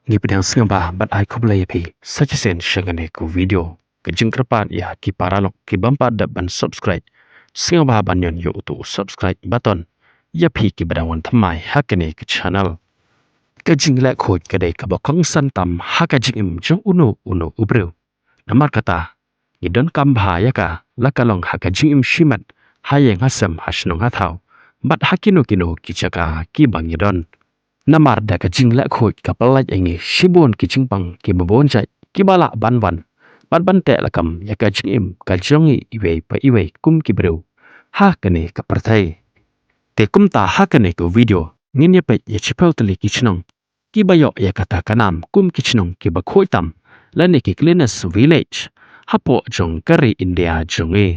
Ngi pedang sengba bat ai kublai pi sajasen syagane ku video ke jengkerpan ya ki paralok ki bampa da ban subscribe sengba banyon yo tu subscribe button ya pi ki bedang thamai hakane ke channel ke jinglek khoj ke dei ka bakong san tam haka jingim jo uno ubreu namar kata idon kam bha ya ka lakalong haka jingim shimat hayeng hasam hasnong hathau bat hakino kino ki chaka ki bang yadon namar da ka jing la khoj ka palaj angi shibon ki chingpang ki babon chai ki bala ban ban te lakam ya ka jingim ka jongi iwe pa iwe kum ki breu ha kane ka parthai te kum ta ha kane ko video ngin ye pe ye chipau tali ki chnong ki bayo ya kata kanam kum ki chnong ki ba khoi tam la ne ki cleanest village hapo jong kari india jongi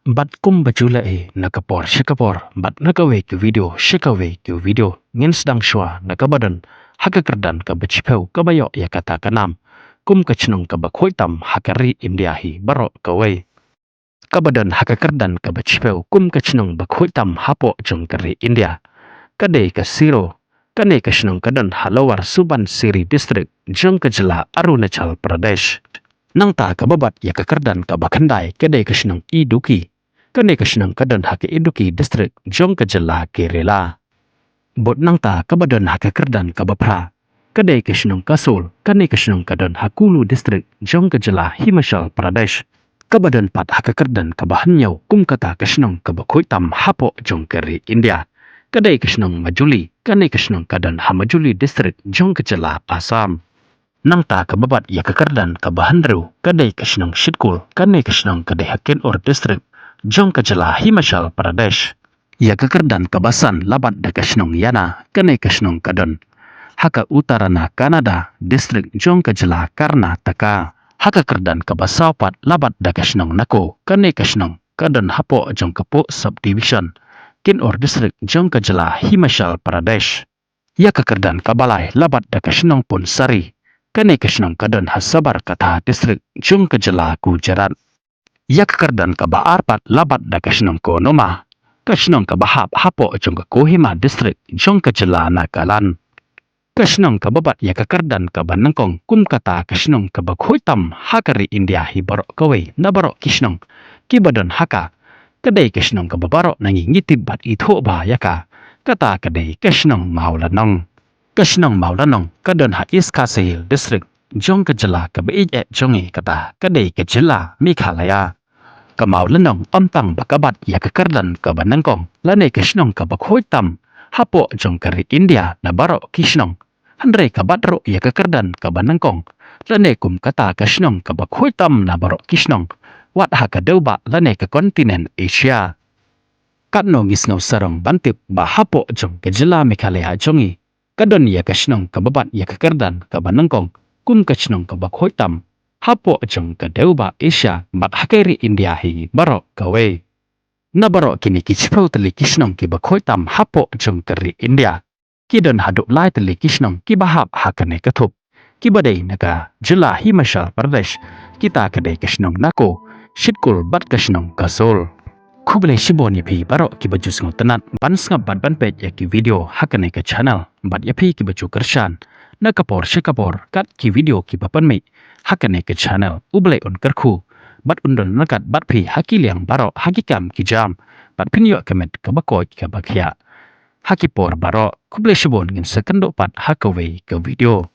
bat kum bajula nakapor shikapor bat nakawe ke video shikawe ke video ngin sedang shwa nakabadan haka kerdan ka bachipeu kabayo ya kata kanam kum kachnung ka bakhoitam hakari india hi baro kawe kabadan haka kerdan ka bachipeu kum kachnung bakhoitam hapo jongkari india kade ka siro kane kashnung kadan halawar suban siri district jongkajla arunachal pradesh nangta kababat ya kakerdan ka bakhandai kade kashnung iduki kane kashnang kadan hake eduki district jong kajala kerela bot nangta kabadan hake kerdan kabapra kade kashnang kasol kane kashnang kadan hakulu district jong kajala himachal pradesh kabadan pat hake kerdan kabahanyau kum kata kashnang kabakhoitam hapo jong keri india kade kashnang majuli kane kashnang kadan hamajuli district jong kajala asam nangta kababat ya kakerdan kabahandru kade kashnang shitkul kane kashnang kade haken or district jong kajala himachal pradesh ya kekerdan kabasan labat da kashnong yana kane kashnong kadon haka utarana kanada district jong kajala karnataka haka kerdan kabasapat labat da kashnong nako kane kashnong kadon hapo jong kapo subdivision kin or district jong kajala himachal pradesh ya kekerdan kabalai labat da kashnong pun sari kane kashnong kadon hasabar kata district jong kajala gujarat yak kerdan ka baarpat labat da kashnong ko noma kashnong ka bahap hapo jong ka kohima district jong ka jela nakalan kashnong ka babat yak kerdan ka banangkong kum kata kashnong ka bakhoitam hakari india hi barok kawe na barok kishnong kibadon haka kadai kashnong ka babaro nangi ngitib bat itho ba yaka kata kadai kashnong maulanong kadon ha iskasil district jong ka jela ka beij jongi kata kadai ka jela mikhalaya kamau lenong ontang bakabat ya kekerdan ke banangkong lane kishnong ke bakhoitam hapo jong kari india na baro kishnong handre kabat ro ya kekerdan ke banangkong lane kum kata kishnong ke bakhoitam na baro kishnong wat haka deuba lane ke kontinen asia katno ngisngau sarong bantip ba hapo jong ke jela mikhalaya jongi kadon ya kishnong ke babat ya kekerdan ke banangkong kum kishnong ke bakhoitam hapo jong ka deuba asia bat hakeri india hi barok kawe na barok kini kichpau tali kishnong ki bakhoitam hapo jong keri india kidon haduk lai tali kishnong ki bahap hakane kathup ki badai naga jila himachal pradesh kita kadai kishnong nako shitkul bat kishnong kasol kuble shiboni phi barok ki bajus ngotanat ban sngap ban page ya ki video hakane ka channel bat ya phi ki baju kershan nakapor shikapor kat ki video ki papan me hakane ke channel ublai on kerku bat undon nakat bat phi hakiliang baro hakikam ki jam bat pinyo kemet ke bakoi ke bakhya hakipor baro kuble shibon ngin sekendo pat hakawe ke video